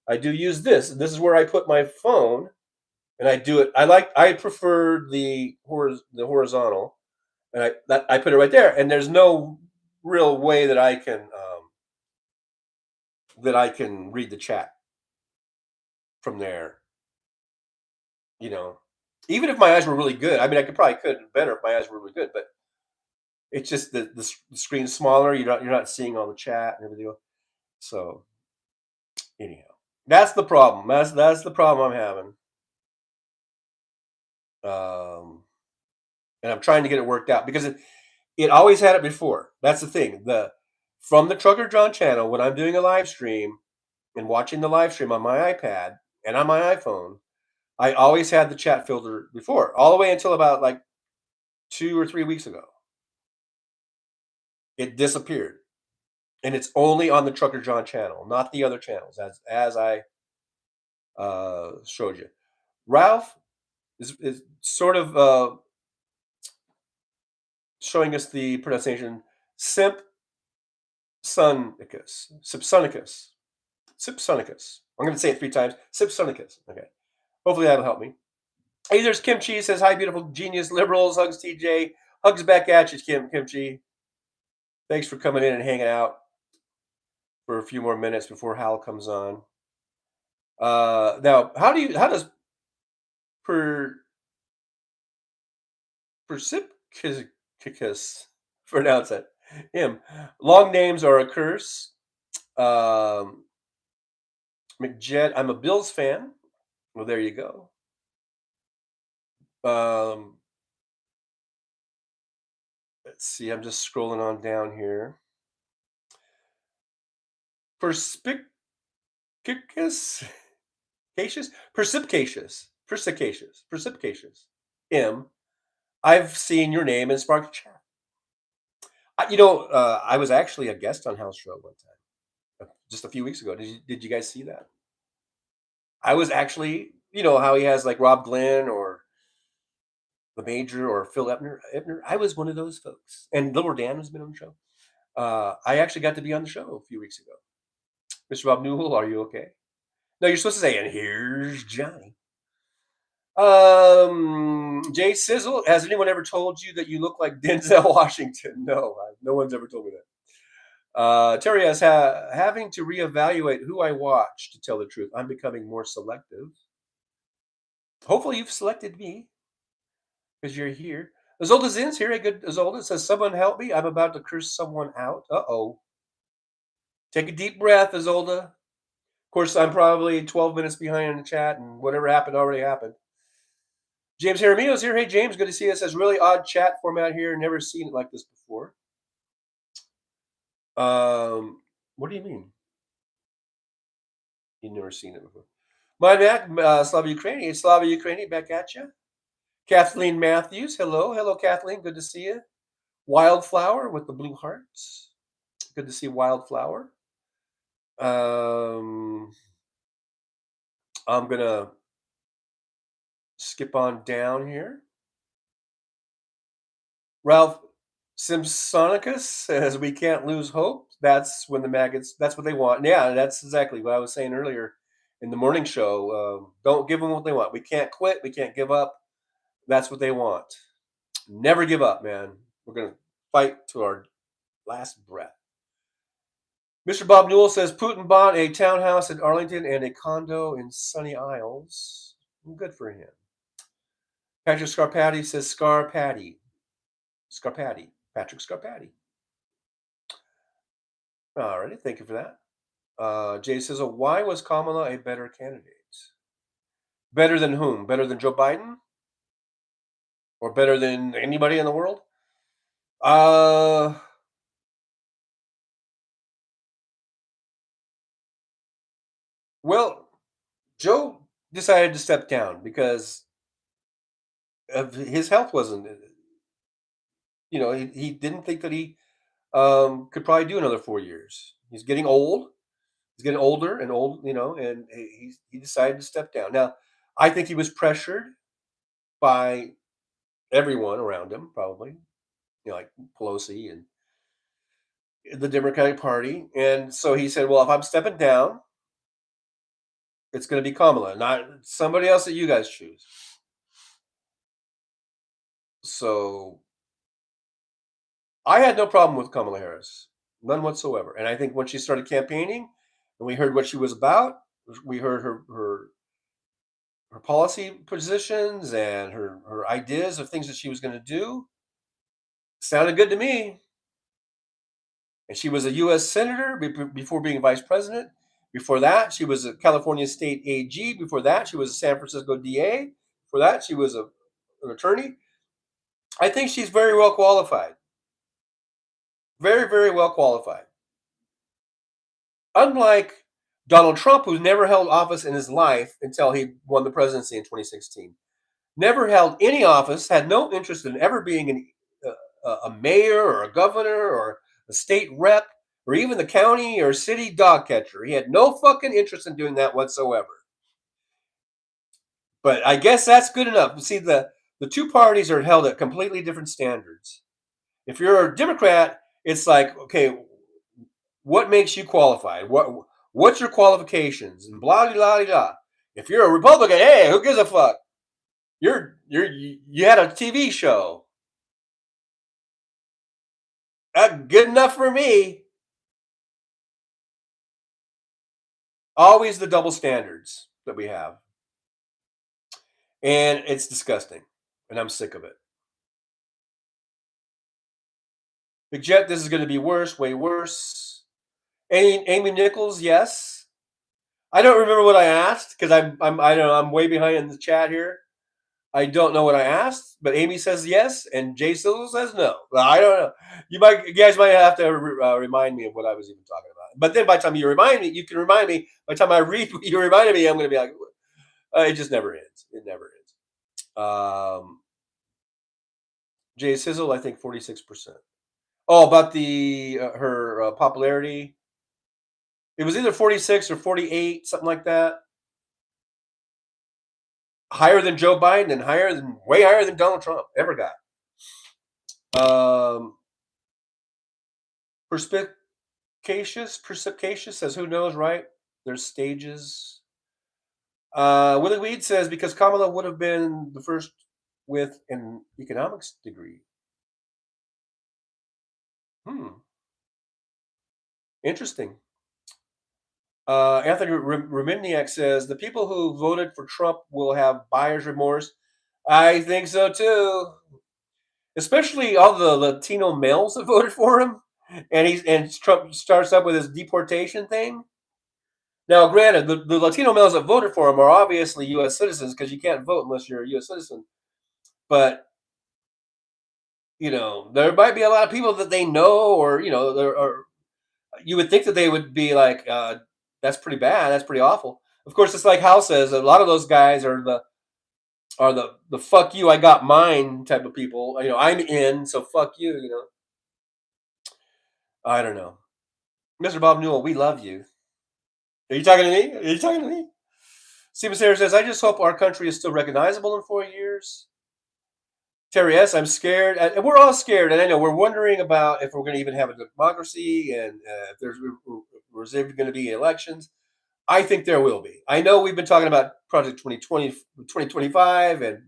this. This is where I put my phone, and I do it. I prefer the horizontal, and I put it right there. And there's no real way that I can read the chat from there. You know, even if my eyes were really good. I mean, I could better if my eyes were really good, but it's just the screen's smaller. You're not seeing all the chat and everything. So anyhow, that's the problem. That's the problem I'm having. Um, and I'm trying to get it worked out because it always had it before. That's the thing. The From the Trucker John channel, when I'm doing a live stream and watching the live stream on my iPad and on my iPhone, I always had the chat filter before, all the way until about like 2 or 3 weeks ago. It disappeared. And it's only on the Trucker John channel, not the other channels, as I showed you. Ralph is sort of showing us the pronunciation Simpsonicus. Simpsonicus. I'm going to say it 3 times. Simpsonicus. Okay. Hopefully that'll help me. Hey, there's Kimchi. Says, hi, beautiful genius liberals. Hugs, TJ. Hugs back at you, Kimchi. Thanks for coming in and hanging out for a few more minutes before Hal comes on. Now, how does per Persipicus pronounce it? Him. Long names are a curse. McJed, I'm a Bills fan. Well, there you go. Let's see. I'm just scrolling on down here. Perspicacious, precipitacious. M. I've seen your name in Spark Chat. I was actually a guest on House Show one time, just a few weeks ago. Did you guys see that? I was actually, how he has like Rob Glenn or the Major or Phil Ebner. I was one of those folks, and Little Dan has been on the show. I actually got to be on the show a few weeks ago. Mr. Bob Newell, are you okay? No, you're supposed to say, and here's Johnny. Jay Sizzle, has anyone ever told you that you look like Denzel Washington? No, no one's ever told me that. Terry has having to reevaluate who I watch, to tell the truth. I'm becoming more selective. Hopefully you've selected me because you're here. Azolda Zin's here. Hey, good Azolda says, someone help me. I'm about to curse someone out. Uh-oh. Take a deep breath, Azolda. Of course, I'm probably 12 minutes behind in the chat, and whatever happened already happened. James Jaramillo's here. Hey, James, good to see us. Says, really odd chat format here. Never seen it like this before. What do you mean? You've never seen it before. My Mac, Slava Ukraini. Slava Ukraini, back at you. Kathleen Matthews. Hello, Kathleen. Good to see you. Wildflower with the blue hearts. Good to see Wildflower. I'm gonna skip on down here. Ralph Simpsonicus says, we can't lose hope. That's when the maggots, that's what they want. Yeah, that's exactly what I was saying earlier in the morning show. Don't give them what they want. We can't quit. We can't give up. That's what they want. Never give up, man. We're going to fight to our last breath. Mr. Bob Newell says, Putin bought a townhouse in Arlington and a condo in Sunny Isles. Good for him. Patrick Scarpati says, Scarpati. Patrick Scarpati. All righty, thank you for that. Jay says, why was Kamala a better candidate? Better than whom? Better than Joe Biden? Or better than anybody in the world? Well, Joe decided to step down because of his health wasn't. He didn't think that he could probably do another 4 years. He's getting old. He's getting older and old. And he decided to step down. Now, I think he was pressured by everyone around him, probably. Like Pelosi and the Democratic Party, and so he said, "Well, if I'm stepping down, it's going to be Kamala, not somebody else that you guys choose." So I had no problem with Kamala Harris, none whatsoever. And I think when she started campaigning, and we heard what she was about, we heard her policy positions and her ideas of things that she was going to do. Sounded good to me. And she was a U.S. senator before being vice president. Before that, she was a California state AG. Before that, she was a San Francisco DA. Before that, she was an attorney. I think she's very well qualified. Very, very well qualified. Unlike Donald Trump, who's never held office in his life until he won the presidency in 2016. Never held any office, had no interest in ever being a mayor or a governor or a state rep or even the county or city dog catcher. He had no fucking interest in doing that whatsoever. But I guess that's good enough. See, the two parties are held at completely different standards. If you're a Democrat, it's like, okay, what makes you qualified? What's your qualifications? And blah blah blah. If you're a Republican, hey, who gives a fuck? You had a TV show. Good enough for me. Always the double standards that we have. And it's disgusting. And I'm sick of it. Big Jet, this is going to be worse, way worse. Amy Nichols, yes. I don't remember what I asked because I don't know, I'm way behind in the chat here. I don't know what I asked, but Amy says yes, and Jay Silver says no. Well, I don't know. You guys might have to remind me of what I was even talking about. But then by the time you remind me, you can remind me. By the time I read what you reminded me, I'm going to be like, it just never ends. It never ends. Jay Sizzle, I think 46%. Oh, about the her popularity. It was either 46 or 48, something like that. Higher than Joe Biden and way higher than Donald Trump ever got. Perspicacious says, who knows, right? There's stages. Willie Weed says, because Kamala would have been the first with an economics degree. Interesting. Anthony Reminiak says, the people who voted for Trump will have buyer's remorse. I think so too. Especially all the Latino males that voted for him. And Trump starts up with his deportation thing. Now, granted, the Latino males that voted for him are obviously U.S. citizens because you can't vote unless you're a U.S. citizen. But there might be a lot of people that they know, or you would think that they would be like, that's pretty bad, that's pretty awful. Of course, it's like Hal says, a lot of those guys are the fuck you, I got mine type of people. I'm in, so fuck you. I don't know. Mr. Bob Newell, we love you. Are you talking to me? Are you talking to me? Steven Sayre says, I just hope our country is still recognizable in 4 years. Terry S., I'm scared. And we're all scared. And I know we're wondering about if we're going to even have a democracy and if there's even going to be elections. I think there will be. I know we've been talking about Project 2020, 2025 and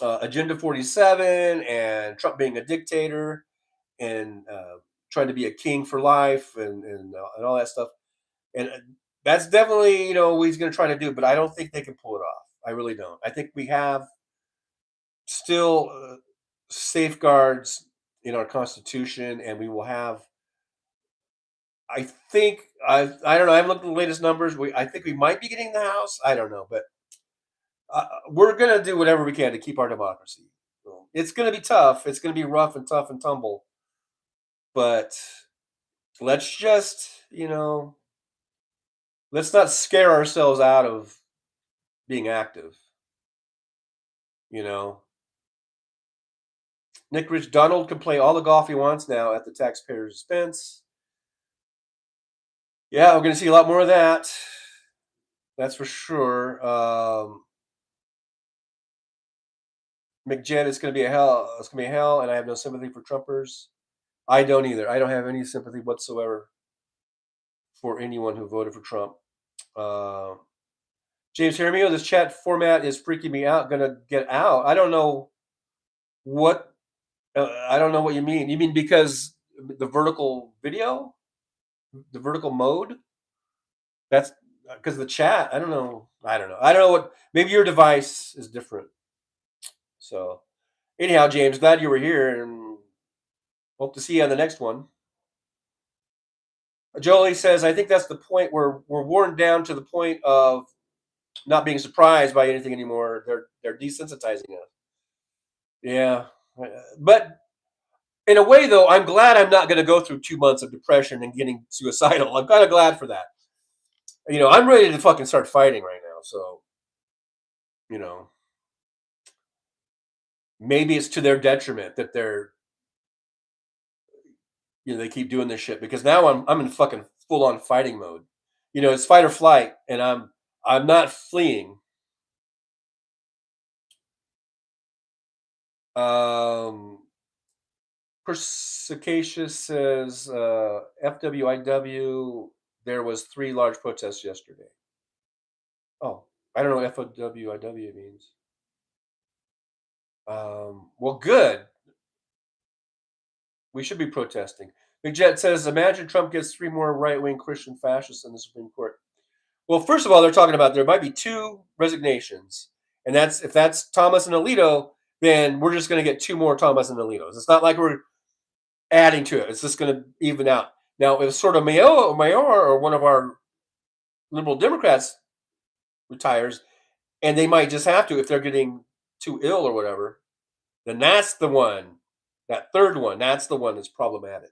Agenda 47 and Trump being a dictator and trying to be a king for life and all that stuff. And that's definitely, what he's going to try to do. But I don't think they can pull it off. I really don't. I think we have still safeguards in our Constitution, and we will have. I think I don't know. I haven't looked at the latest numbers. I think we might be getting the House. I don't know, but we're gonna do whatever we can to keep our democracy. It's gonna be tough. It's gonna be rough and tough and tumble. But let's just Let's not scare ourselves out of being active. You know, Nick Rich Donald can play all the golf he wants now at the taxpayer's expense. Yeah, we're going to see a lot more of that. That's for sure. McJet, it's going to be a hell. It's going to be a hell, and I have no sympathy for Trumpers. I don't either. I don't have any sympathy whatsoever for anyone who voted for Trump. Uh, James Hermio, this chat format is freaking me out. Gonna get out. I don't know what. I don't know what you mean. You mean because the vertical video, the vertical mode? That's because the chat. I don't know. I don't know. I don't know what. Maybe your device is different. So, anyhow, James, glad you were here, and hope to see you on the next one. Jolie says, I think that's the point where we're worn down to the point of not being surprised by anything anymore. They're desensitizing us. Yeah, but in a way, though, I'm glad I'm not going to go through 2 months of depression and getting suicidal. I'm kind of glad for that. I'm ready to fucking start fighting right now. So, you know, maybe it's to their detriment that they keep doing this shit because now I'm in fucking full on fighting mode. It's fight or flight, and I'm not fleeing. Persicacious says FWIW. There was 3 large protests yesterday. Oh, I don't know what FWIW means. Well, good. We should be protesting. McJet says, imagine Trump gets 3 more right-wing Christian fascists in the Supreme Court. Well, first of all, they're talking about there might be 2 resignations, and if that's Thomas and Alito, then we're just going to get 2 more Thomas and Alitos. It's not like we're adding to it. It's just going to even out. Now, if sort of Mayor or one of our liberal Democrats retires, and they might just have to if they're getting too ill or whatever, then that's the one. That third one, that's the one that's problematic.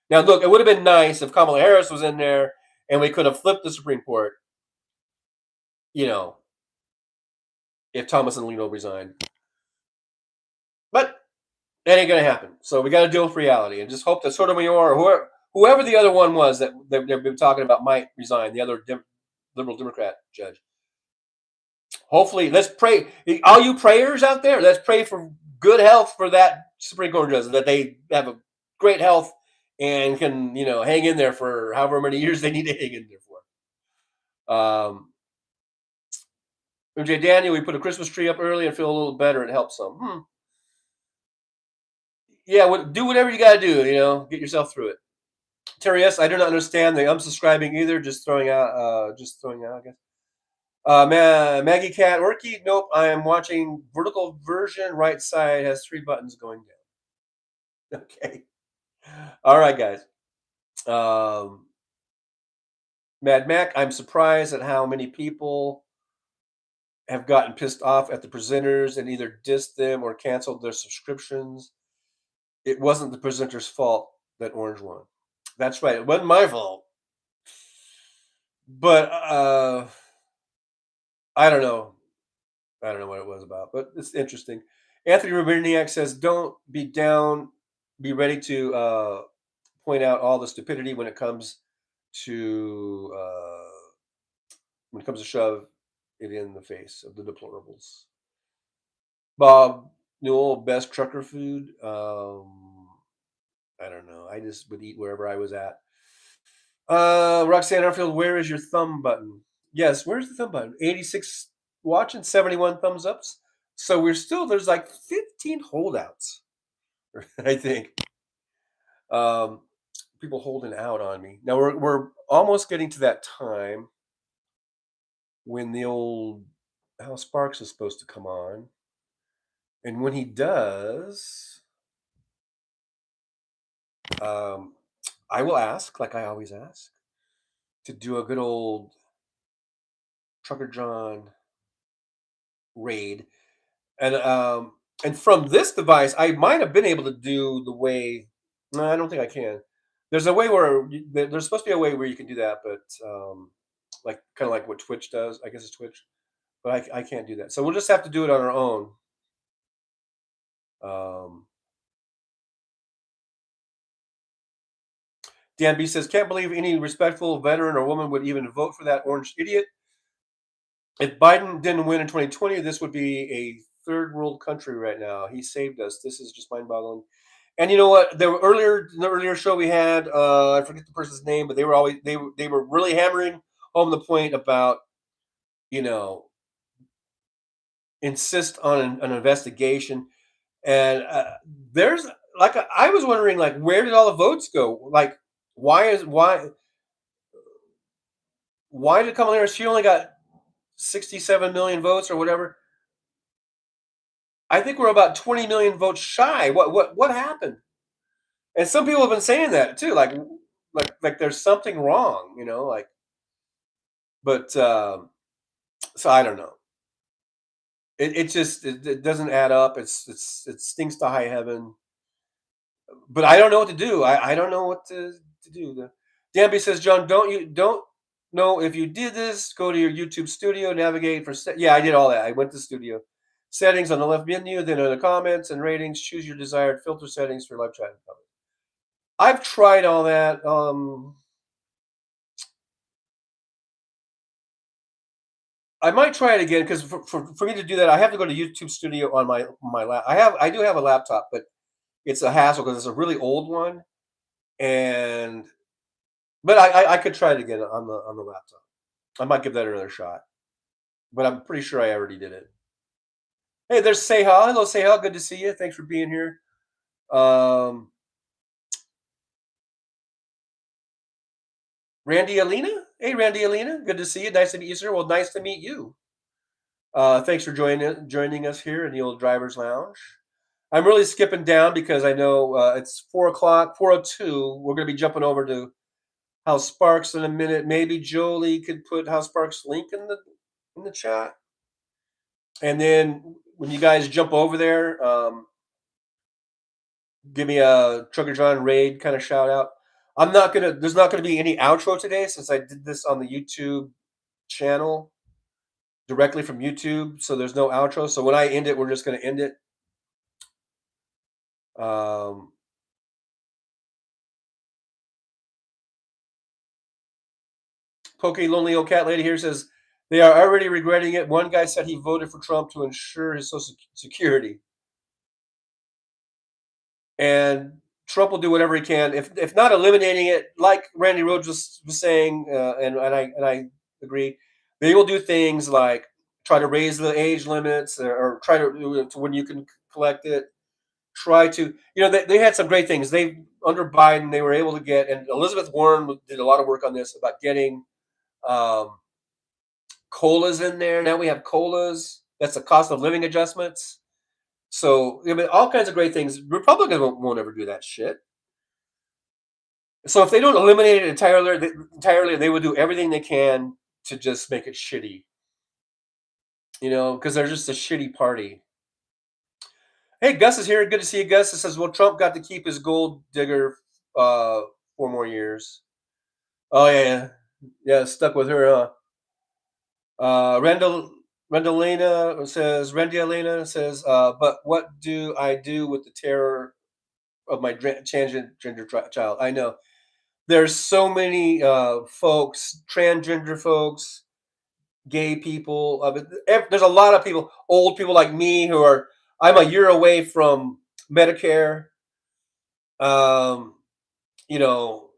Now, look, it would have been nice if Kamala Harris was in there and we could have flipped the Supreme Court, if Thomas and Alito resigned. But that ain't going to happen. So we got to deal with reality and just hope that Sotomayor or whoever the other one was that they've been talking about might resign, the other liberal Democrat judge. Hopefully, let's pray. All you prayers out there, let's pray for good health for that Supreme Court judge, that they have a great health and can, hang in there for however many years they need to hang in there for. MJ Daniel, we put a Christmas tree up early and feel a little better. It helps some. Yeah, do whatever you got to do. Get yourself through it. Terry S, I do not understand the unsubscribing either. Just throwing out. I guess. Maggie Cat Orky, nope. I am watching vertical version. Right side has 3 buttons going down. Okay. All right, guys. Mad Mac, I'm surprised at how many people have gotten pissed off at the presenters and either dissed them or canceled their subscriptions. It wasn't the presenter's fault that Orange won. That's right. It wasn't my fault. But I don't know. I don't know what it was about, but it's interesting. Anthony Rubiniak says, don't be down. Be ready to point out all the stupidity when it comes to shove it in the face of the deplorables. Bob Newell, best trucker food. I don't know. I just would eat wherever I was at. Roxanne Arfield, where is your thumb button? Yes, where's the thumb button? 86 watching, 71 thumbs ups. So there's like 15 holdouts, I think. People holding out on me. Now we're almost getting to that time when the old Hal Sparks is supposed to come on. And when he does, I will ask, like I always ask, to do a good old Trucker John raid. And from this device, I might have been able to do the way. No, I don't think I can. There's a way there's supposed to be a way where you can do that, but like kind of like what Twitch does. I guess it's Twitch, but I can't do that. So we'll just have to do it on our own. Um, Dan B says, can't believe any respectful veteran or woman would even vote for that orange idiot. If Biden didn't win in 2020, this would be a third world country right now. He saved us. This is just mind boggling. And you know what? There were earlier in the earlier show we had, I forget the person's name, but they were always they were really hammering home the point about, you know, insist on an investigation. And there's like I was wondering, like, where did all the votes go? Like, why is why did Kamala Harris? She only got 67 million votes or whatever. I think we're about 20 million votes shy. What happened? And some people have been saying that too, like there's something wrong, you know, like. But so I don't know. It just it doesn't add up. It stinks to high heaven. But I don't know what to do. I don't know what to do. Danby says, John, don't know if you did this. Go to your YouTube studio, navigate for yeah, I did all that. I went to studio settings on the left menu, then in the comments and ratings, choose your desired filter settings for live chat and comments. I've tried all that. I might try it again because for me to do that, I have to go to YouTube Studio on my lap. I do have a laptop, but it's a hassle because it's a really old one, and but I could try it again on the laptop. I might give that another shot, but I'm pretty sure I already did it. Hey, there's Sehal. Hello, Sehal. Good to see you. Thanks for being here. Randy Alina. Hey, Randy Alina. Good to see you. Nice to meet you, sir. Well, nice to meet you. Thanks for joining us here in the old driver's lounge. I'm really skipping down because I know it's 4 o'clock, 4:02. We're going to be jumping over to House Sparks in a minute. Maybe Jolie could put House Sparks link in the chat, and then when you guys jump over there, give me a Trucker John raid kind of shout out. There's not gonna be any outro today since I did this on the YouTube channel directly from YouTube, so there's no outro. So when I end it, we're just gonna end it. Pokey Lonely Old Cat Lady here says they are already regretting it. One guy said he voted for Trump to ensure his Social Security, and Trump will do whatever he can, if not eliminating it, like Randy Rhodes was saying, and I agree. They will do things like try to raise the age limits, or try to when you can collect it. Try to, they had some great things. They under Biden they were able to get, and Elizabeth Warren did a lot of work on this about getting colas in there. Now we have colas. That's the cost of living adjustments. So I mean, all kinds of great things. Republicans won't ever do that shit. So if they don't eliminate it entirely, they would do everything they can to just make it shitty. Because they're just a shitty party. Hey, Gus is here. Good to see you, Gus. It says, well, Trump got to keep his gold digger 4 more years. Oh yeah, stuck with her, huh? Rendalina says, but what do I do with the terror of my transgender child? I know there's so many folks, transgender folks, gay people. There's a lot of people, old people like me I'm a year away from Medicare. You know,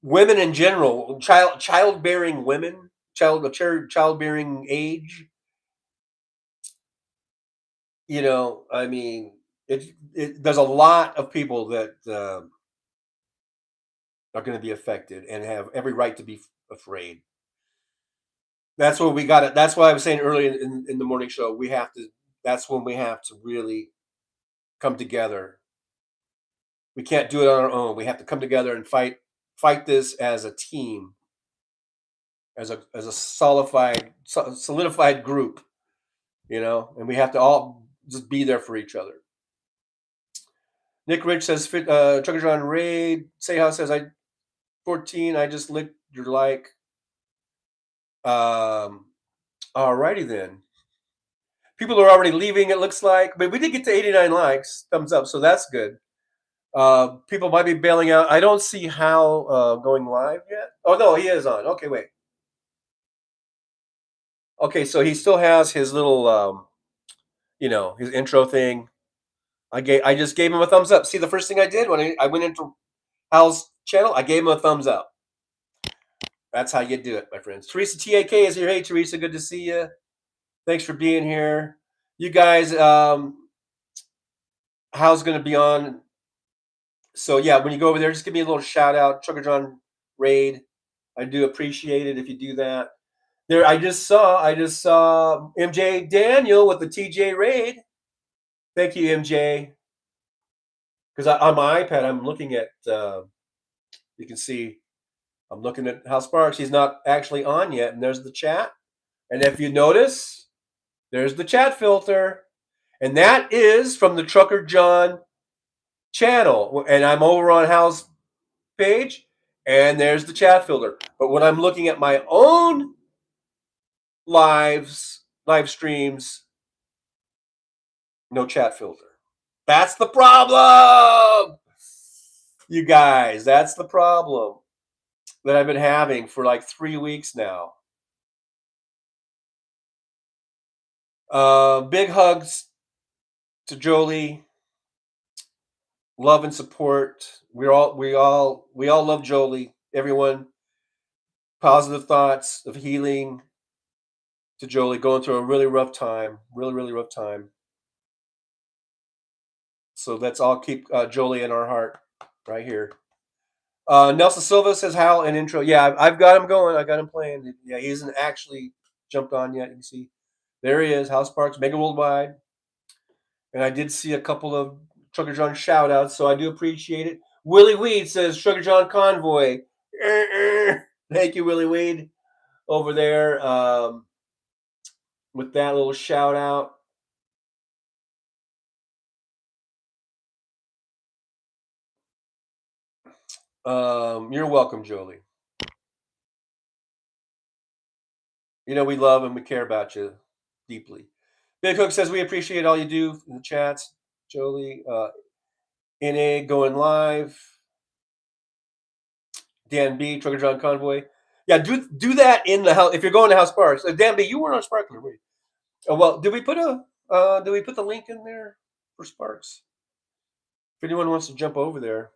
women in general, childbearing women, childbearing age. I mean, there's a lot of people that are going to be affected and have every right to be afraid. That's what we got it. That's why I was saying earlier in the morning show, that's when we have to really come together. We can't do it on our own. We have to come together and fight this as a team, as a solidified group, and we have to all just be there for each other. Nick Rich says, Trucker John Raid, Say How says, 14, I just licked you're like. Um, Alrighty then. People are already leaving, it looks like, but we did get to 89 likes, thumbs up, so that's good. People might be bailing out. I don't see how going live yet. Oh no, he is on. Okay, wait. Okay, so he still has his little, his intro thing. I just gave him a thumbs up. See, the first thing I did when I went into Hal's channel, I gave him a thumbs up. That's how you do it, my friends. Teresa TAK is here. Hey, Teresa, good to see you. Thanks for being here. You guys, Hal's going to be on. So yeah, when you go over there, just give me a little shout out, Trucker John Raid. I do appreciate it if you do that. There, I just saw MJ Daniel with the TJ Raid. Thank you, MJ. Because on my iPad, I'm looking at. You can see, I'm looking at Hal Sparks. He's not actually on yet, and there's the chat. And if you notice, there's the chat filter, and that is from the Trucker John channel. And I'm over on Hal's page, and there's the chat filter. But when I'm looking at my own live streams, no chat filter. That's the problem, you guys. That's the problem that I've been having for like 3 weeks now. Big hugs to Jolie. Love and support. We all love Jolie. Everyone. Positive thoughts of healing to Jolie, going through a really rough time. Really rough time. So let's all keep Jolie in our heart right here. Nelson Silva says, Hal, an intro. Yeah, I've got him going. I got him playing. Yeah, he hasn't actually jumped on yet. You can see. There he is, Hal Sparks, Mega Worldwide. And I did see a couple of Trucker John shout outs, so I do appreciate it. Willie Weed says, Trucker John Convoy. Thank you, Willie Weed, over there with that little shout out. You're welcome, Jolie. You know, we love and we care about you deeply. Big Hook says, we appreciate all you do in the chats, Jolie. NA going live. Dan B, Trucker John Convoy. Yeah, do that in the house if you're going to House Sparks. Dan B, you weren't on Sparkler, were you? Oh, well, did we put the link in there for Sparks? If anyone wants to jump over there,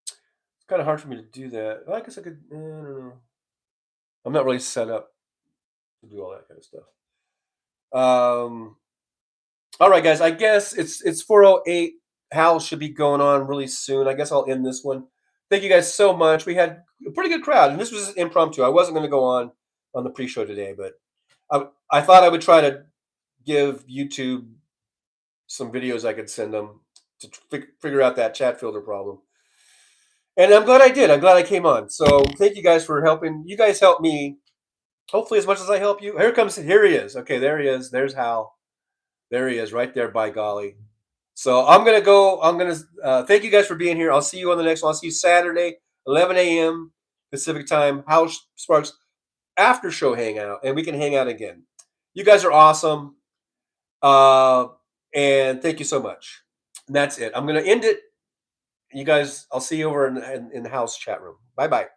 it's kind of hard for me to do that. I guess I could. I don't know. I'm not really set up to do all that kind of stuff. All right, guys. I guess it's 4:08. Hal should be going on really soon. I guess I'll end this one. Thank you guys so much. We had a pretty good crowd, and this was impromptu. I wasn't going to go on the pre-show today, but I thought I would try to give YouTube some videos I could send them to figure out that chat filter problem. And I'm glad I did. I'm glad I came on. So thank you guys for helping. You guys help me, hopefully as much as I help you. Here he is. Okay, there he is. There's Hal. There he is, right there, by golly. So I'm going to go. Thank you guys for being here. I'll see you on the next one. I'll see you Saturday, 11 a.m. Pacific time, Hal Sparks after show hangout, and we can hang out again. You guys are awesome. And thank you so much. And that's it. I'm going to end it. You guys, I'll see you over in the house chat room. Bye-bye.